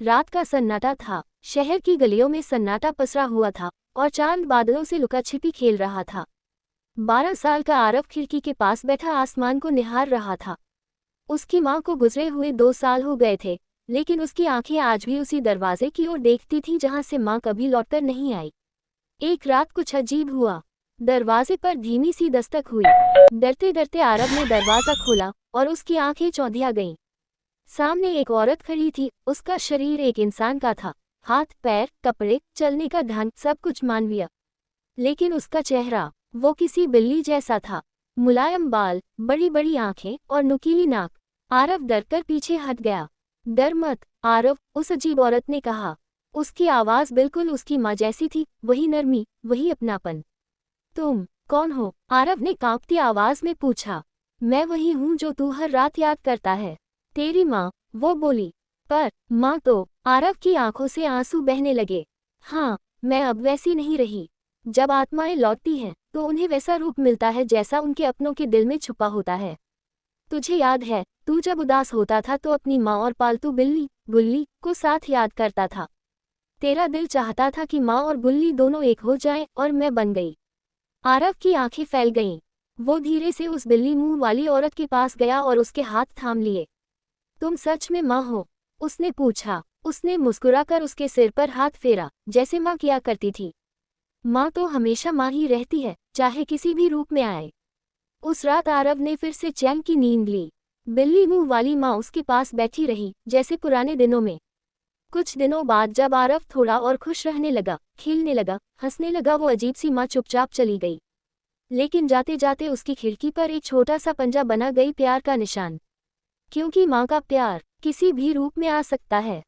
रात का सन्नाटा था। शहर की गलियों में सन्नाटा पसरा हुआ था और चांद बादलों से लुका छिपी खेल रहा था। 12 साल का आरव खिड़की के पास बैठा आसमान को निहार रहा था। उसकी माँ को गुजरे हुए 2 साल हो गए थे, लेकिन उसकी आंखें आज भी उसी दरवाजे की ओर देखती थीं जहां से माँ कभी लौटकर नहीं आई। एक रात कुछ अजीब हुआ। दरवाजे पर धीमी सी दस्तक हुई। डरते डरते आरव ने दरवाजा खोला और उसकी आंखें चौंधिया गईं। सामने एक औरत खड़ी थी। उसका शरीर एक इंसान का था, हाथ पैर कपड़े चलने का ढंग सब कुछ मानवीय, लेकिन उसका चेहरा वो किसी बिल्ली जैसा था। मुलायम बाल, बड़ी बड़ी आंखें और नुकीली नाक। आरव डरकर पीछे हट गया। डर मत आरव, उस अजीब औरत ने कहा। उसकी आवाज बिल्कुल उसकी माँ जैसी थी, वही नरमी, वही अपनापन। तुम कौन हो? आरव ने कांपती आवाज में पूछा। मैं वही हूँ जो तू हर रात याद करता है, तेरी माँ, वो बोली। पर माँ तो? आरव की आंखों से आंसू बहने लगे। हाँ, मैं अब वैसी नहीं रही। जब आत्माएं लौटती हैं तो उन्हें वैसा रूप मिलता है जैसा उनके अपनों के दिल में छुपा होता है। तुझे याद है, तू जब उदास होता था तो अपनी माँ और पालतू बिल्ली गुल्ली को साथ याद करता था। तेरा दिल चाहता था कि माँ और गुल्ली दोनों एक हो जाएं और मैं बन गई। आरव की आंखें फैल गईं। वो धीरे से उस बिल्ली मुंह वाली औरत के पास गया और उसके हाथ थाम लिए। तुम सच में माँ हो? उसने पूछा। उसने मुस्कुराकर उसके सिर पर हाथ फेरा, जैसे माँ किया करती थी। माँ तो हमेशा माँ ही रहती है, चाहे किसी भी रूप में आए। उस रात आरव ने फिर से चैन की नींद ली। बिल्ली मुंह वाली माँ उसके पास बैठी रही, जैसे पुराने दिनों में। कुछ दिनों बाद जब आरव थोड़ा और खुश रहने लगा, खेलने लगा, हंसने लगा, वो अजीब सी माँ चुपचाप चली गई। लेकिन जाते जाते उसकी खिड़की पर एक छोटा सा पंजा बना गई, प्यार का निशान। क्योंकि माँ का प्यार किसी भी रूप में आ सकता है।